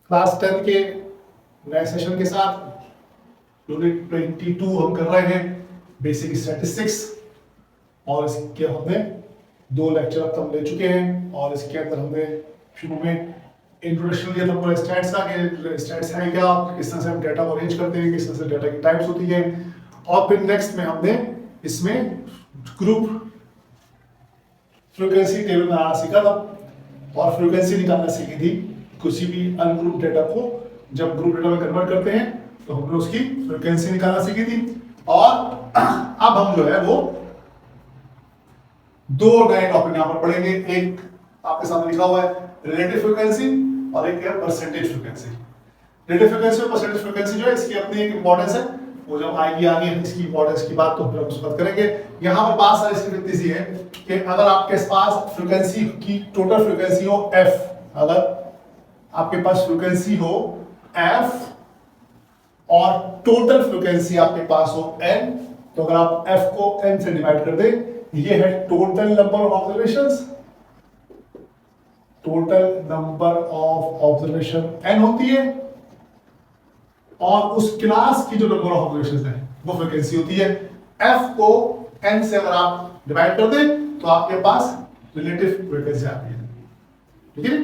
Class 10 के नए session के साथ यूनिट 22 हम कर रहे हैं बेसिक स्टैटिस्टिक्स। और इसके हमने 2 लेक्चर अब तक ले चुके हैं और इसके अंदर हमने शुरू में इंट्रोडक्शन दिया था पूरा स्टैट्स का कि स्टैट्स है क्या, किस तरह से हम डाटा को अरेंज करते हैं, किस तरह से डाटा की टाइप्स होती है। और फिर नेक्स्ट में हमने इसमें ग्रुप फ्रीक्वेंसी टेबल बनाना सीखा था और फ्रीक्वेंसी निकालना सीखी थी किसी भी अनग्रुप डेटा को जब ग्रुप डेटा में कन्वर्ट करते हैं तो हमने उसकी फ्रीक्वेंसी निकालना सीखी थी। और अब हम जो है वो 2 नए टॉपिक यहां पर पढ़ेंगे। एक आपके सामने लिखा हुआ है रिलेटिव फ्रीक्वेंसी और एक है परसेंटेज फ्रीक्वेंसी। रिलेटिव फ्रीक्वेंसी और परसेंटेज फ्रीक्वेंसी जो है इसकी अपनी एक इंपॉर्टेंस है, वो जब आएगी आगे इसकी इंपॉर्टेंस की बात तो फिर हम उस बात करेंगे। यहाँ पर बात सारी इसकी इतनी सी है कि अगर आपके पास फ्रीक्वेंसी की टोटल फ्रीक्वेंसी हो f, अगर आपके पास फ्रीक्वेंसी हो f और टोटल फ्रीक्वेंसी आपके पास हो n, तो अगर आप f को n से डिवाइड कर दे, ये है total number of observations. Total number of observation n होती है और उस क्लास की जो नंबर ऑफ ऑब्जर्वेशंस है वो फ्रीक्वेंसी होती है। f को n से अगर आप डिवाइड कर दें तो आपके पास रिलेटिव फ्रीक्वेंसी आती है। ठीक है,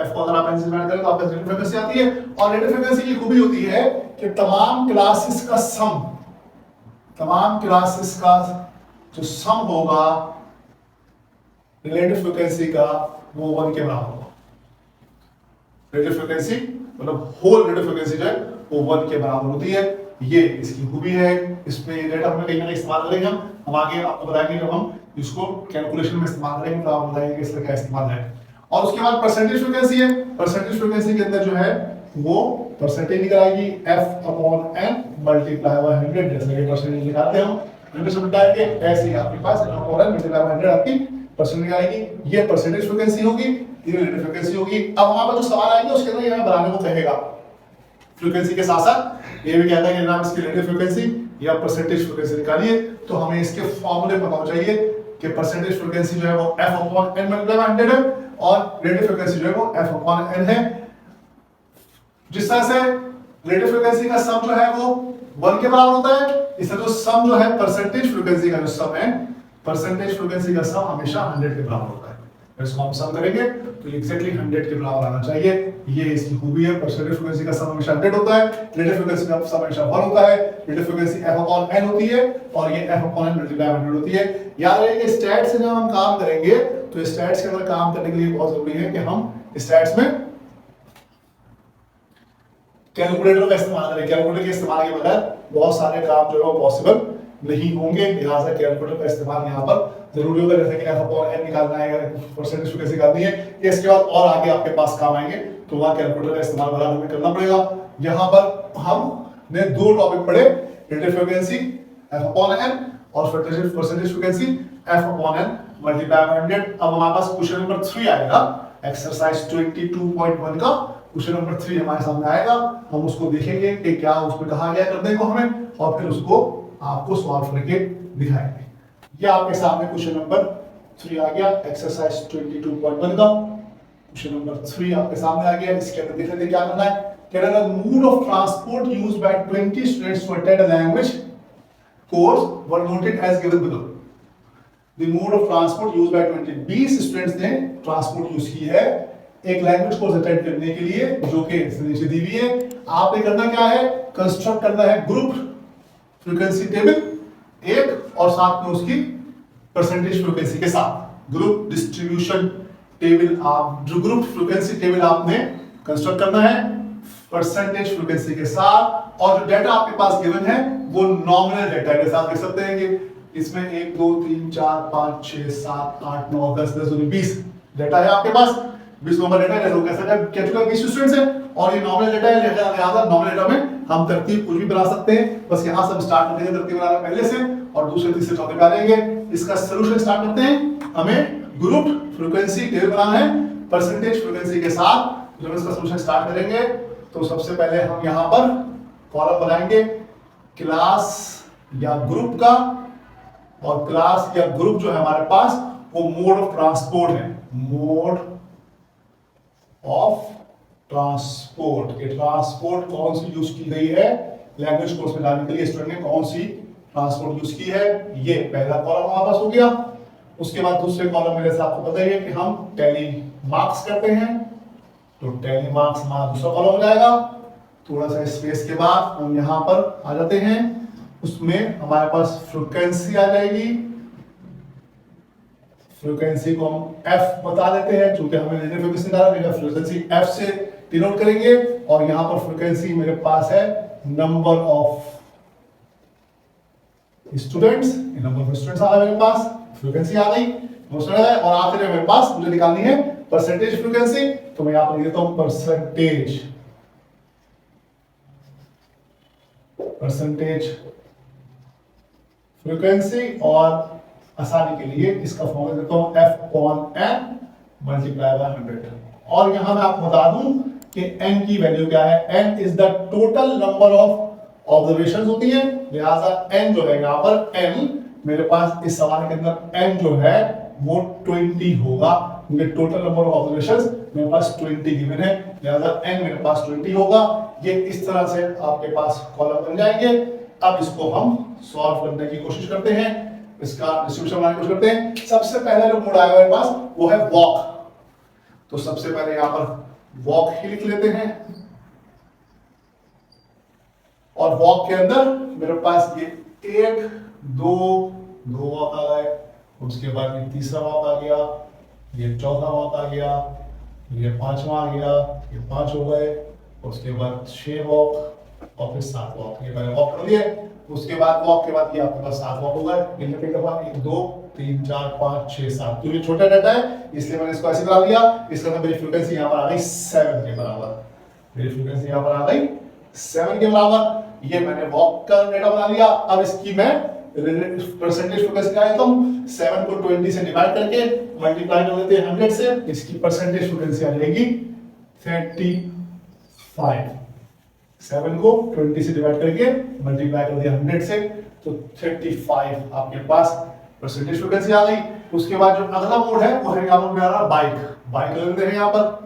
f को अगर आप n से डिवाइड करें तो आपके पास रिलेटिव फ्रीक्वेंसी आती है। और रिलेटिव फ्रीक्वेंसी की खूबी होती है कि तमाम क्लासेस का सम, तमाम क्लासेस का जो सम होगा रिलेटिव फ्रीक्वेंसी का वो 1 के बराबर होगा। रिलेटिव फ्रीक्वेंसी मतलब होल रिलेटिव फ्रीक्वेंसी जो है वो 1 के बराबर होती है। ये इसकी खूबी है। इसमें डेटा हमने कहीं ना कहीं इस्तेमाल करेंगे, हम आगे आपको बताएंगे जब हम इसको कैलकुलेशन में इस्तेमाल करेंगे तो आप बताएंगे इसका क्या इस्तेमाल है। और उसके बाद परसेंटेज फ्रीक्वेंसी है। परसेंटेज फ्रीक्वेंसी के अंदर जो है वो परसेंटेज निकल आएगी f/n मल्टीप्लाई बाय 100, जैसे कि परसेंटेज निकालते हैं हम 100 से मल्टीप्लाई करके, ऐसे ही आपके पास f/n मल्टीप्लाई बाय 100 आपकी परसेंटेज आएगी। ये परसेंटेज फ्रीक्वेंसी होगी, ये रिलेटिव फ्रीक्वेंसी होगी। अब हमारे पास जो सवाल आएंगे उसके अंदर ये बनाने को कहेगा फ्रीक्वेंसी के साथ साथ ये भी कहता है कि जनाब इसकी रिलेटिव फ्रीक्वेंसी या परसेंटेज फ्रीक्वेंसी निकालिए, तो हमें इसके फॉर्मूले पता होना चाहिए कि परसेंटेज फ्रीक्वेंसी जो है वो f/n मल्टीप्लाई बाय 100 है और रिलेटिव फ्रीक्वेंसी जो है वो f/n है। जिस तरह से रिलेटिव फ्रीक्वेंसी का सम जो है वो 1 के बराबर होता है, इससे जो सम जो है परसेंटेज फ्रीक्वेंसी का जो सम है, परसेंटेज फ्रीक्वेंसी का सम हमेशा 100 के बराबर होता है। इसको हम सम करेंगे तो एग्जैक्टली 100 के बराबर आना चाहिए। ये इसकी खूबी है। परसेंटेज फ्रीक्वेंसी का सम हमेशा 100 होता है, रिलेटिव फ्रीक्वेंसी का सम हमेशा 1 होता है। रिलेटिव फ्रीक्वेंसी f/n होती है और ये f/n मल्टीप्लाई बाय 100 होती है। याद रखिए कि स्टैट्स से जब हम काम करेंगे तो स्टैट्स के अंदर काम करने के लिए बहुत जरूरी है कि हम स्टैट्स में कैलकुलेटर का इस्तेमाल करें। कैलकुलेटर के इस्तेमाल के बगैर बहुत सारे काम जो है वो पॉसिबल नहीं होंगे, लिहाजा कैलकुलेटर का इस्तेमाल यहाँ पर जरूरी होगा। जैसे कि f/n निकालना है या परसेंटेज फ्रीक्वेंसी निकालनी है, इसके बाद और आगे आपके पास काम आएंगे तो वहां कैलकुलेटर का इस्तेमाल बड़ा हमें करना पड़ेगा। यहाँ पर हमने 2 टॉपिक पढ़े, रिलेटिव फ्रीक्वेंसी f/n और percentage frequency f/n multiply by 100। अब हमारे पास क्वेश्चन नंबर 3 आएगा, एक्सरसाइज 22.1 का क्वेश्चन नंबर 3 हमारे सामने आएगा। हम उसको देखेंगे कि क्या उसमें कहा गया करने को हमें, और फिर उसको आपको सॉल्व करके दिखाएंगे। ये आपके सामने क्वेश्चन नंबर 3 आ गया, एक्सरसाइज 22.1 का क्वेश्चन नंबर 3 आपके सामने आ गया। इसके अंदर देख लेते क्या करना है। कह रहा है mode of transport used by 20 students to attend a language course were noted as given below. The mode of transport used by 20 students ने ट्रांसपोर्ट यूज की है एक लैंग्वेज कोर्स अटेंड करने के लिए, जो कि नीचे दी हुई है। आपने करना क्या है, कंस्ट्रक्ट करना है ग्रुप फ्रीक्वेंसी टेबल एक और साथ में उसकी परसेंटेज फ्रीक्वेंसी के साथ ग्रुप डिस्ट्रीब्यूशन टेबल। आप जो ग्रुप फ्रीक्वेंसी टेबल आपने कंस्ट्रक्ट करना है परसेंटेज फ्रीक्वेंसी के साथ, और जो डाटा आपके पास गिवन है वो नॉमिनल डाटा के साथ लिख सकते हैं कि इसमें 1 2 3 4 5 6 7 8 9 10 10 20 डाटा है आपके पास। 20 नंबर डाटा है, जैसे कैसे कैटेगरी 20 स्टूडेंट्स हैं और ये नॉमिनल डाटा है। लिहाजा नॉमिनल डाटा में हम तरतीब कुछ भी बना सकते हैं, बस यहां से हम स्टार्ट करते हैं तरतीब बनाना पहले से और दूसरे तीसरे चौथे पे आ जाएंगे। इसका सॉल्यूशन स्टार्ट करते हैं। हमें ग्रुप फ्रीक्वेंसी टेबल बनाना है परसेंटेज फ्रीक्वेंसी के साथ। जब इसका सॉल्यूशन स्टार्ट करेंगे तो सबसे पहले हम यहां पर कॉलम बनाएंगे क्लास या ग्रुप का, और क्लास या ग्रुप जो है हमारे पास वो मोड ऑफ ट्रांसपोर्ट है, मोड ऑफ ट्रांसपोर्ट, ये ट्रांसपोर्ट कौन सी यूज की गई है लैंग्वेज कोर्स में लाने के लिए, स्टूडेंट ने कौन सी ट्रांसपोर्ट यूज की है। ये पहला कॉलम हमारे पास हो गया। उसके बाद दूसरे कॉलम में जैसे आपको पता ही है कि हम टैली मार्क्स करते हैं, तो टैली मार्क्स हमारा दूसरा कॉलम हो जाएगा। थोड़ा सा स्पेस के बाद हम यहाँ पर आ जाते हैं, उसमें हमारे पास फ्रीक्वेंसी आ जाएगी। फ्रीक्वेंसी को हम एफ बता देते हैं, क्योंकि हमें लेजर फ्रीक्वेंसी डाला है, फ्रीक्वेंसी एफ से डिनोट करेंगे। और यहाँ पर फ्रीक्वेंसी मेरे पास है number of students, number of students आ गए मेरे पास, फ्रीक्वेंसी आ गई। और आखिर में मेरे पास मुझे निकालनी है परसेंटेज फ्रीक्वेंसी, तो मैं यहाँ पर लिख देता हूँ परसेंटेज फ्रीक्वेंसी। और आसानी के लिए इसका फॉर्मूला देता हूं F/n मल्टीप्लाई बाय 100। और यहां मैं आपको बता दूं कि n की वैल्यू क्या है। n is the total number of observations होती है, लिहाजा n जो है यहां पर n मेरे पास इस सवाल के अंदर n जो है वो 20 होगा, क्योंकि टोटल नंबर ऑफ ऑब्जर्वेशंस मेरे पास 20 गिवन है, लिहाजा n मेरे पास 20 होगा। ये इस तरह से आपके पास कॉलम बन जाएंगे। अब इसको हम सॉल्व करने की कोशिश करते हैं, इसका डिस्ट्रीब्यूशन बनाने की कोशिश करते हैं। सबसे पहले जो मोड आएगा मेरे पास वो है वॉक, तो सबसे पहले यहां पर वॉक ही लिख लेते हैं। और वॉक के अंदर मेरे पास ये 1 2 वॉक आ गए, उसके बाद ये तीसरा वॉक आ गया, ये चौथा वॉक आ गया, ये पांचवा आ गया, ये 5 हो गए, उसके बाद 6 वॉक और फिर 7 वॉक। ये मैंने वॉक कर दिए। उसके बाद वॉक के बाद ये आपके पास 7 वॉक हो गए। गिनने के बाद 1 2 3 4 5 6 7, तो ये छोटा डाटा है इसलिए मैंने इसको ऐसे बना दिया। इसका मतलब मेरी फ्रीक्वेंसी यहां पर आ गई 7 के बराबर। मेरी फ्रीक्वेंसी यहां पर आ गई 7 के बराबर। ये मैंने वॉक का डाटा बना लिया। अब इसकी मैं परसेंटेज फ्रीक्वेंसी क्या है, तो 7 को 20 से डिवाइड करके मल्टीप्लाई कर देते हैं 100 से, इसकी परसेंटेज फ्रीक्वेंसी आ जाएगी 35। 7 को 20 से डिवाइड करके मल्टीप्लाई कर दिया 100 से, तो 35 आपके पास परसेंटेज फ्रीक्वेंसी आ गई। उसके बाद जो अगला मोड है वो है यहाँ पर मेरा बाइक ले लेते हैं। यहाँ पर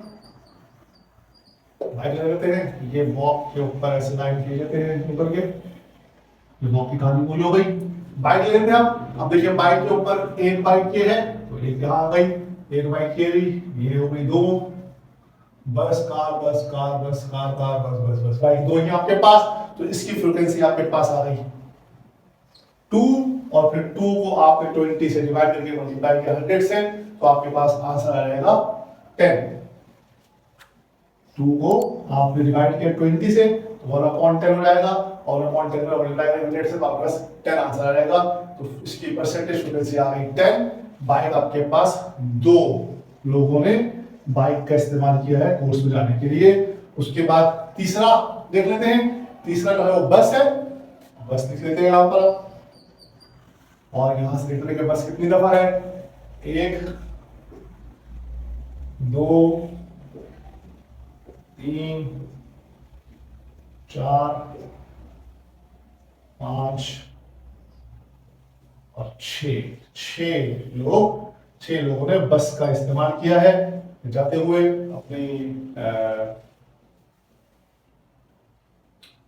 बाइक ले लेते हैं, ये वॉक के ऊपर ऐसे लाइन खींच लेते हैं ऊपर के, ये वॉक की कहानी पूरी हो गई। बाइक ले लेते हैं अब देखिए बाइक के ऊपर एक बाइक ये है, तो एक यहाँ आ गई, एक बाइक ये हो गई 2, बस कार बस बाइक 2 ही आपके पास, तो इसकी फ्रीक्वेंसी आपके पास आ गई 2। और फिर 2 को आपने 20 से डिवाइड करके मल्टीप्लाई किया 100 से, तो आपके पास आंसर आ जाएगा 10। 2 को आपने डिवाइड किया 20 से, तो 1/10 हो जाएगा, और 1/10 में मल्टीप्लाई करें 100 से, तो आपके पास 10 आंसर आ जाएगा। तो इसकी परसेंटेज फ्रीक्वेंसी आ गई 10। बाइक आपके पास 2 लोगों ने बाइक का इस्तेमाल किया है कोर्स में जाने के लिए। उसके बाद तीसरा देख लेते हैं। तीसरा जो है वो बस है, बस लिख लेते हैं यहां पर। और यहां से देख लेंगे बस कितनी दफा है, 1 2 3 4 5 और 6 लोगों ने बस का इस्तेमाल किया है जाते हुए अपनी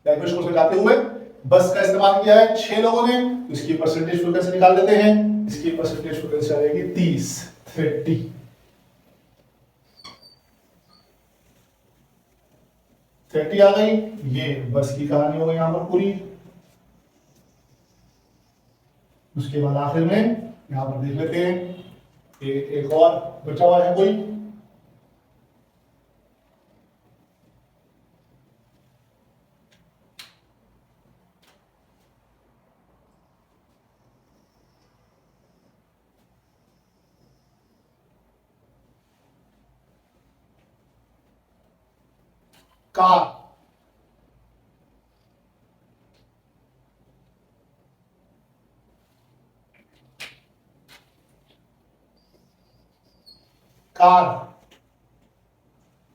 लैंग्वेज कोर्स में जाते हुए बस का इस्तेमाल किया है 6 लोगों ने। तो इसकी परसेंटेज फ्रीक्वेंसी निकाल लेते हैं। इसकी परसेंटेज फ्रीक्वेंसी आ जाएगी 30 आ गई। ये बस की कहानी हो गई यहां पर पूरी। उसके बाद आखिर में यहां पर देख लेते हैं एक और बचा हुआ है कोई, कार।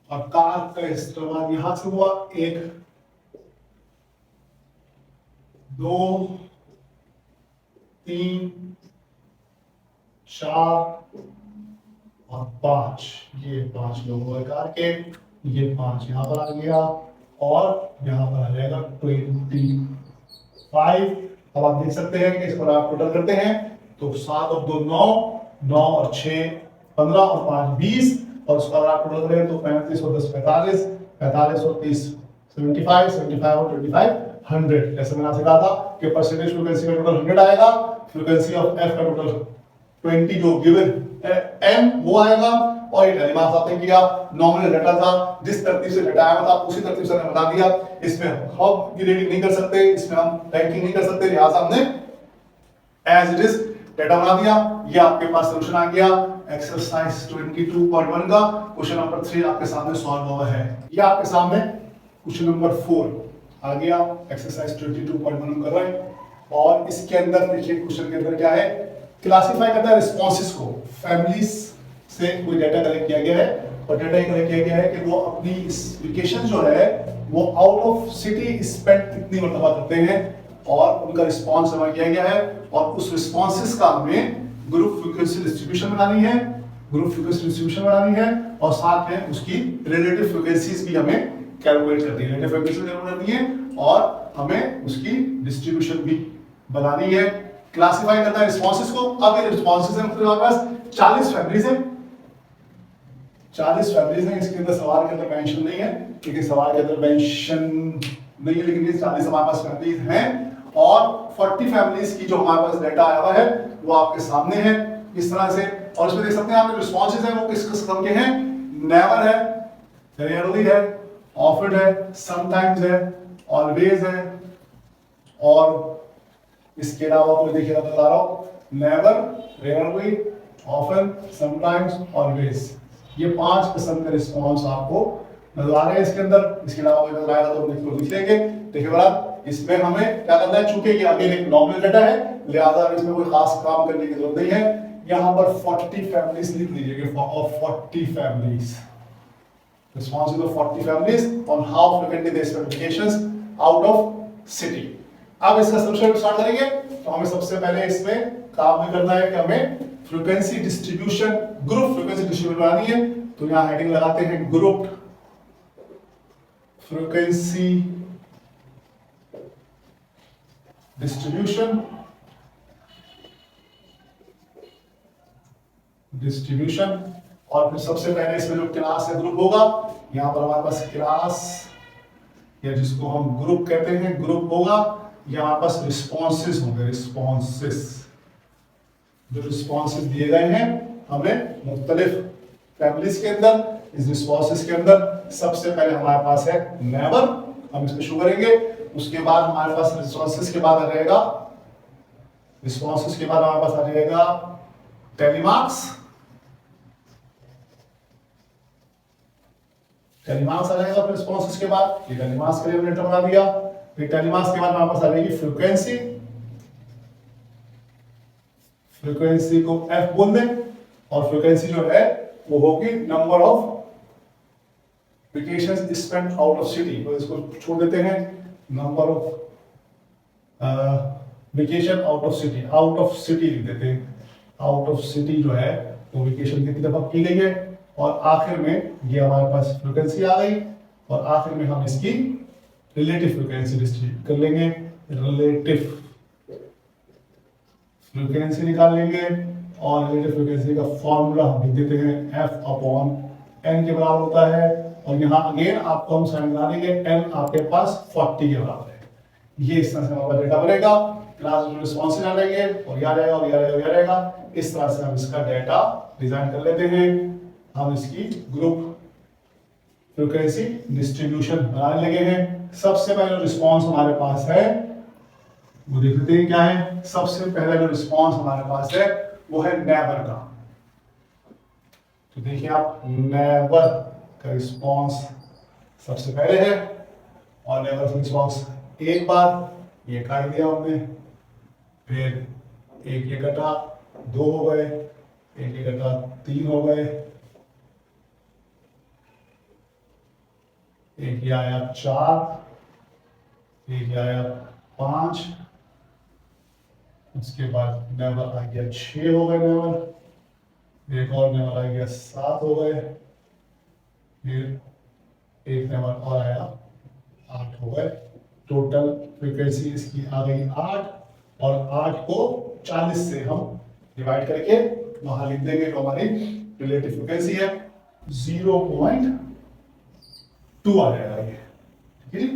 और कार का इस्तेमाल यहां से हुआ 1 2 3 4 और 5। ये 5 लोग हुए कार के। ये 5 यहाँ पर आ गया और यहाँ पर आ जाएगा 25। अब आप देख सकते हैं कि इस पर आप टोटल करते हैं तो 7 और 2 9, 9 और 6 15 और 5 20, और उसका अगर आप टोटल करें तो 35 और 10 45, 45 और 30 75, 75 और 25 100। जैसे मैंने आपसे कहा था कि परसेंटेज फ्रीक्वेंसी का टोटल 100 आएगा, फ्रीक्वेंसी ऑफ एफ का टोटल 20 जो गिवन एम वो आएगा, और ये टेलीमार्क्स आपने किया, नॉमिनल डाटा था, जिस तरतीब से डाटा आया था उसी तरतीब से हमने बता दिया। इसमें हम की रेटिंग नहीं कर सकते, इसमें हम रैंकिंग नहीं कर सकते, लिहाजा हमने एज इट इज डाटा बना दिया। ये आपके पास सॉल्यूशन आ गया एक्सरसाइज 22.1 का। क्वेश्चन नंबर 3 आपके सामने सॉल्व हुआ है। ये आपके सामने क्वेश्चन नंबर 4 आ गया, एक्सरसाइज 22.1 कर रहे हैं, और इसके अंदर देखिए क्वेश्चन के अंदर क्या है, क्लासिफाई करता है रिस्पॉन्सेस को। फैमिलीज से कोई डाटा कलेक्ट किया गया है, और डाटा कलेक्ट किया गया है कि वो अपनी वेकेशन जो है वो आउट ऑफ सिटी स्पेंड कितनी मरतबा करते हैं, और उनका रिस्पॉन्स जमा किया गया है, और उस रिस्पॉन्सेस का हमें ग्रुप फ्रीक्वेंसी डिस्ट्रीब्यूशन बनानी है, ग्रुप फ्रीक्वेंसी डिस्ट्रीब्यूशन बनानी है, और साथ में उसकी रिलेटिव फ्रीक्वेंसीज भी हमें कैलकुलेट करनी है, रिलेटिव फ्रीक्वेंसी कैलकुलेट करनी है, और हमें उसकी डिस्ट्रीब्यूशन भी बनानी है। क्लासिफाई करता है रिस्पॉन्सेस को। अब ये रिस्पॉन्सेस हैं हमारे पास 40 फैमिलीज हैं, 40 फैमिलीज हैं। इसके अंदर सवाल के अंदर मेंशन नहीं है, क्योंकि सवाल के अंदर मेंशन नहीं है, लेकिन ये 40 हमारे पास फैमिलीज हैं, और 40 फैमिलीज की जो हमारे पास डाटा आया हुआ है वो आपके सामने है इस तरह से। और इसमें देख सकते हैं आप रिस्पॉन्सेस हैं वो किस किस्म के हैं, नेवर है, रेयरली है, ऑफन है, समटाइम्स है, ऑलवेज है, और इसके अलावा कोई देखिए बता रहा हूं, never, rarely, often, sometimes, always. ये 5 किस्म के रिस्पॉन्स आपको नजर आ रहे हैं इसके अंदर। इसके अलावा कोई नजर आएगा तो हम लिख लेंगे। देखिए बराबर इसमें हमें क्या करना है, चूंकि ये अगेन एक नॉमिनल डाटा है, लिहाजा इसमें कोई खास काम करने की जरूरत नहीं है। यहाँ पर 40 फैमिलीज लिख लीजिएगा, of 40 families, responsible for 40 families on how frequently they spend vacations out of city। अब इसका सॉल्यूशन स्टार्ट करेंगे, तो हमें सबसे पहले इसमें काम भी करना है कि हमें frequency distribution, group frequency distribution बनानी है। तो यहाँ हेडिंग लगाते हैं ग्रुप फ्रीक्वेंसी डिस्ट्रीब्यूशन, और फिर सबसे पहले इसमें जो क्लास या ग्रुप होगा, यहाँ पर हमारे पास क्लास या जिसको हम ग्रुप कहते हैं ग्रुप होगा, या हमारे पास रिस्पॉन्सेस होंगे, रिस्पॉन्सेस। जो रिस्पॉन्सेस दिए गए हैं हमें मुख्तलिफ फैमिलीज के अंदर, इस रिस्पॉन्सेस के अंदर सबसे पहले हमारे पास है नेवर, हम इसको शुरू करेंगे। उसके बाद हमारे पास रिस्पॉन्सेस के बाद आ जाएगा, रिस्पॉन्सेस के बाद हमारे पास आ जाएगा टेलीमार्क्स, टेलीमार्क्स आ जाएगा फिर रिस्पॉन्सेस के बाद। ये टेलीमार्क्स के लिए हमने बना दिया। फिर टेलीमार्क्स के बाद हमारे पास आ जाएगी फ्रीक्वेंसी, फ्रीक्वेंसी को एफ बोल दें, और फ्रीक्वेंसी जो है वो होगी number of vacations spent out of city, तो इसको छोड़ देते हैं, number of vacation out of city, out of city लिख देते हैं। आउट ऑफ सिटी जो है वो वेकेशन कितनी दफा की गई है, और आखिर में ये हमारे पास फ्रीक्वेंसी आ गई, और आखिर में हम इसकी रिलेटिव फ्रीक्वेंसी डिस्ट्रीब्यूट कर लेंगे, रिलेटिव फ्रीक्वेंसी निकाल लेंगे, और रिलेटिव फ्रीक्वेंसी का फॉर्मूला हम लिख देते हैं एफ अपॉन एन के बराबर होता है, और यहाँ अगेन आपको हम साइन बना देंगे, एन आपके पास 40 के बराबर है। ये इस तरह से हमारा डेटा बनेगा, क्लास रिस्पॉन्स आ जाएंगे, और यह रहेगा, और यह रहेगा, यह रहेगा। इस तरह से हम इसका डेटा डिजाइन कर लेते हैं। हम इसकी ग्रुप फ्रीक्वेंसी डिस्ट्रीब्यूशन बनाने लगे हैं। सबसे पहले रिस्पॉन्स हमारे पास है वो देख लेते हैं क्या है। सबसे पहला जो रिस्पॉन्स हमारे पास है वो है नेवर का। तो देखिए आप, नेवर का रिस्पॉन्स सबसे पहले है, और नेवर का रिस्पॉन्स एक बार ये काट दिया हमने, फिर एक ये कटा, 2 हो गए, एक ये कटा, 3 हो गए, एक ये आया 4, एक ये आया 5, उसके बाद नेवर आ गया 6 हो गए नेवर, एक और नेवर आ गया 7 हो गए, फिर एक नंबर और आया 8 हो गए। टोटल फ्रीक्वेंसी इसकी आ गई 8 और 8 को 40 से हम डिवाइड करके वहां लिख देंगे तो हमारी रिलेटिव फ्रीक्वेंसी है 0.2 आ जाएगा ये, ठीक है जी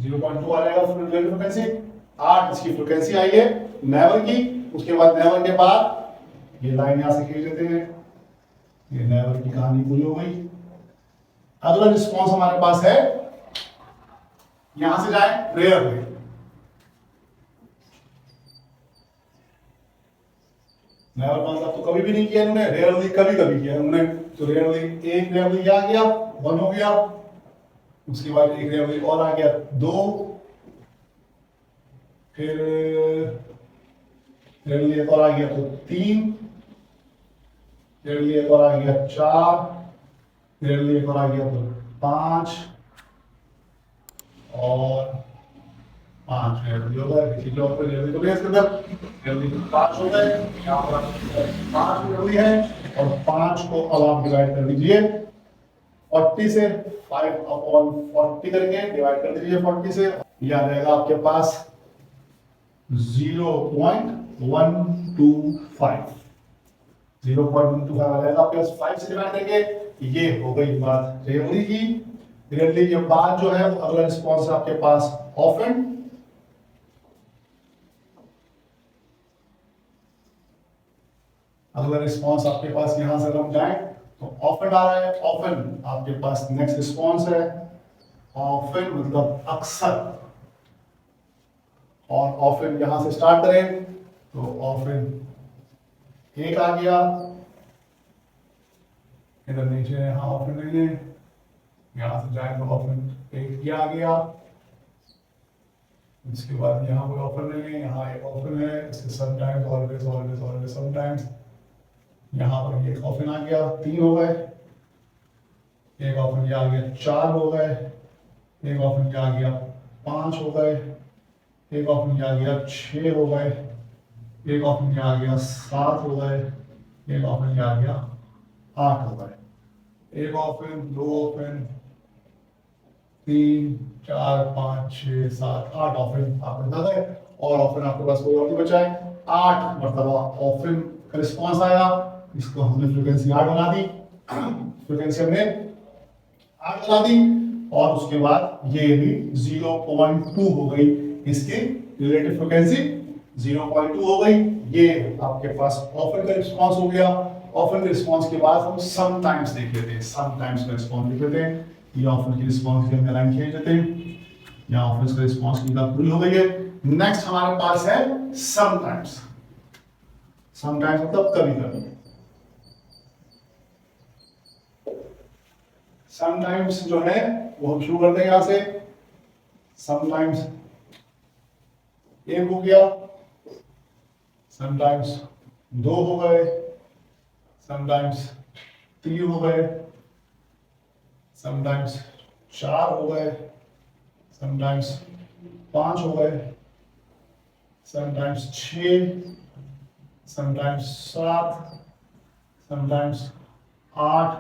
0.2 आ जाएगा रिलेटिव फ्रीक्वेंसी। 8 इसकी फ्रीक्वेंसी आई है नेवर की। उसके बाद नेवर के बाद ये लाइन यहां से खींच देते हैं, ये नेवर की कहानी पूरी हो गई। अगला रिस्पॉन्स हमारे पास है यहां से जाए रेयर में। नेवर मतलब तो कभी भी नहीं किया इन्होंने, रेयरली कभी कभी किया इन्होंने। तो रेयरली एक रेयरली क्या आ गया 1 हो गया, उसके बाद एक रेयरली और आ गया 2, फिर रेयरली एक और आ गया तो 3, रेयरली एक और आ गया 4, रेयरली एक और आ गया तो 5 और 5 रेयरली हो गए। किसी और पे रेयरली तो नहीं इसके अंदर रेयरली 5 हो गए, यहाँ पर 5 रेयरली है और 5 को अब आप डिवाइड कर दीजिए 40 से, 5/40 करके डिवाइड कर दीजिए 40 से, यह आ जाएगा आपके पास 0.125। 0.125 आ जाएगा आपके पास 5 से डिवाइड करके। ये हो गई बात रेयरली की। रेयरली के बाद जो है वो अगला रिस्पॉन्स आपके पास ऑफन। अगला रिस्पॉन्स आपके पास यहां से हम जाए तो ऑफन आ रहा है। ऑफन आपके पास नेक्स्ट रिस्पॉन्स है। ऑफन मतलब अक्सर, और ऑफन यहां से स्टार्ट करें तो ऑफन एक आ गया, इधर नीचे यहां ऑफन नहीं है, यहां से जाए तो ऑफन एक ही आ गया। इसके बाद यहाँ कोई ऑफर नहीं है, यहाँ एक ऑफर है, इसके sometimes always always always sometimes. यहाँ पर एक ऑफर आ गया 3 हो गए, एक ऑफर आ गया 4 हो गए, एक ऑफर आ गया 5 हो गए, एक ऑफर आ गया 6 हो गए, एक ऑफर आ गया 7 हो गए, एक ऑफर आ गया 8 हो गए। एक ऑफर, 2 ऑफर, 3 4 5 6 7 8 ऑफर आप बता गए। और ऑफर आपके पास कोई और नहीं बचा है। 8 मतलब ऑफर का रिस्पॉन्स आया, इसको हमने फ्रीक्वेंसी 8 बना दी, फ्रीक्वेंसी हमने 8 बना दी। और उसके बाद ये भी 0.2 हो गई, इसकी रिलेटिव फ्रीक्वेंसी 0.2 हो गई। ये आपके पास ऑफर का रिस्पॉन्स हो गया। ऑफर के रिस्पॉन्स के बाद हम समटाइम्स देख लेते हैं, समटाइम्स का रिस्पॉन्स देख लेते हैं। ये ऑफर की रिस्पॉन्स की हमने लाइन खींच देते हैं, यहाँ ऑफर का रिस्पॉन्स की बात पूरी हो गई है। नेक्स्ट हमारे पास है समटाइम्स। समटाइम्स मतलब कभी कभी। समटाइम्स जो है वो हम शुरू करते हैं यहां से। समटाइम्स 1 हो गया, समटाइम्स 2 हो गए, समटाइम्स 3 हो गए, समटाइम्स 4 हो गए, समटाइम्स 5 हो गए, sometimes 6, sometimes 7, sometimes 8,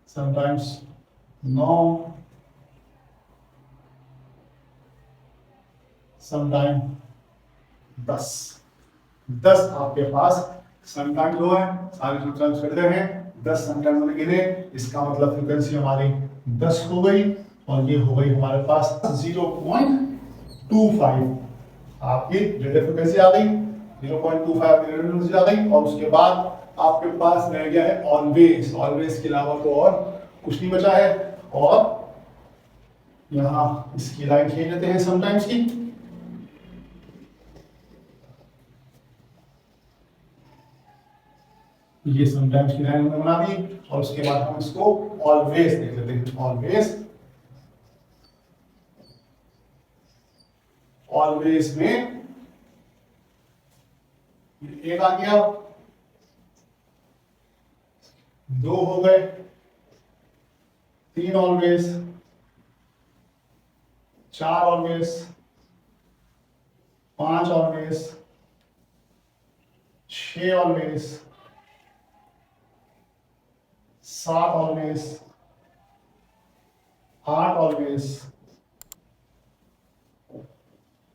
sometimes 9, sometime 10। 10 आपके पास समटाइम जो है सारे समटाइम्स करते हैं 10 समटाइम होने के लिए। इसका मतलब फ्रीक्वेंसी हमारी 10 हो गई और ये हो गई हमारे पास 0.25 आपकी रिलेटिव फ्रीक्वेंसी आ गई। 0.25 रिलेटिव फ्रीक्वेंसी आ गई और उसके बाद आपके पास रह गया है ऑलवेज। ऑलवेज के अलावा तो और कुछ नहीं बचा है। और यहाँ इसकी लाइन खींच लेते हैं समटाइम्स की। ये समटाइम्स की लाइन हमने बना दी और उसके बाद हम इसको ऑलवेज देख लेते हैं। ऑलवेज, ऑलवेज में 1 आ गया, 2 हो गए, 3 always, 4 always, 5 always, 6 always, 7 always, 8 always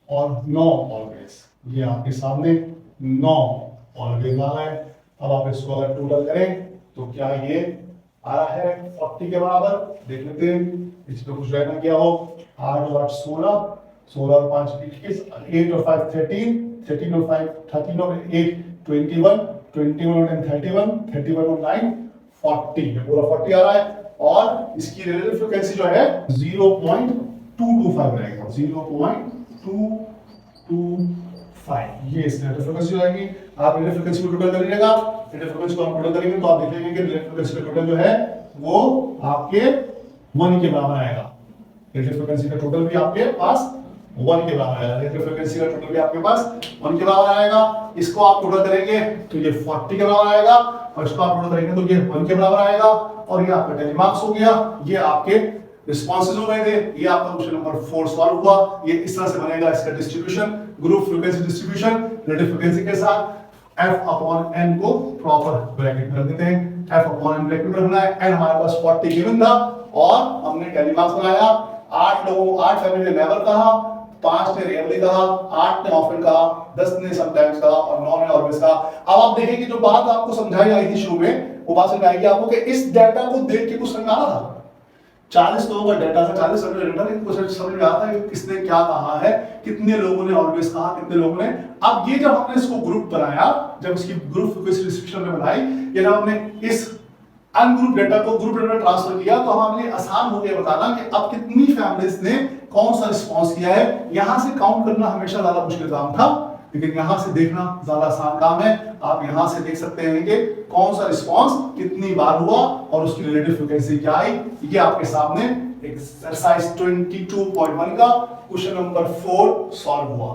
और 9 ऑलवेज, ये आपके सामने 9 ऑलवेज आ रहा है। अब आप इसको अगर टोटल करें तो क्या ये आ रहा है 40 के बराबर, देख लेते हैं इसमें कुछ रहना क्या हो। 8 और 8 16, 16 और 5 21, 8 और 5 13, 13 और 5 13 और 8 21, 21 और 10 31, 31 और 9 40, ये पूरा 40 आ रहा है। और इसकी रिलेटिव फ्रीक्वेंसी जो है 0.225 रहेगा, 0.225, ये इसकी रिलेटिव फ्रीक्वेंसी हो जाएगी। आप रिलेटिव फ्रीक्वेंसी को टोटल कर लीजिएगा, रिलेटिव फ्रीक्वेंसी को आप टोटल करेंगे तो आप देखेंगे कि रिलेटिव फ्रीक्वेंसी का टोटल जो है वो आपके 1 के बराबर आएगा। रिलेटिव फ्रीक्वेंसी का टोटल भी आपके पास 1 के बराबर आएगा, रिलेटिव फ्रीक्वेंसी का टोटल भी आपके पास 1 के बराबर आएगा। इसको आप टोटल करेंगे तो ये 40 के बराबर आएगा, और इसको आप टोटल करेंगे तो ये 1 के बराबर आएगा। और ये आपका डेली मार्क्स हो गया, ये आपके रिस्पॉन्सेज हो गए थे। ये आपका क्वेश्चन नंबर 4 सॉल्व हुआ। ये इस तरह से बनेगा इसका distribution, group frequency distribution relative frequency के साथ। f/n को प्रॉपर ब्रैकेट में रख देते हैं, f/n ब्रैकेट में रखना है। n हमारे पास 40 गिवन था और हमने डेली मार्क्स बनाया। 8 लोगों, 8 फैमिली ने नेवर कहा, 5 ने रेयरली कहा, 8 ने ऑफन कहा, 10 ने समटाइम्स कहा और 9 ने ऑलवेज कहा। अब आप देखें कि जो बात आपको समझाई आई थी शुरू में, वो बात समझ आएगी आपको कि इस डाटा को देख के कुछ समझ आना था। 40 लोगों का डाटा था, 40 डाटा कुछ समझ में आता है किसने क्या कहा है, कितने लोगों ने ऑलवेज कहा, कितने लोगों ने। अब ये जब हमने इसको ग्रुप बनाया, जब इसकी ग्रुप फ्रीक्वेंसी डिस्ट्रीब्यूशन में बनाई, ये जब हमने इस अनग्रुप डेटा को ग्रुप डेटा में ट्रांसफर किया तो हमारे लिए आसान हो गया बताना कि अब कितनी फैमिलीज ने कौन सा रिस्पांस किया है। यहां से काउंट करना हमेशा ज्यादा मुश्किल काम था, लेकिन यहां से देखना ज्यादा आसान काम है। आप यहां से देख सकते हैं कि कौन सा रिस्पांस कितनी बार हुआ और उसकी रिलेटिव फ्रीक्वेंसी क्या आई। ये आपके सामने एक्सरसाइज 22.1 का क्वेश्चन नंबर 4 सॉल्व हुआ।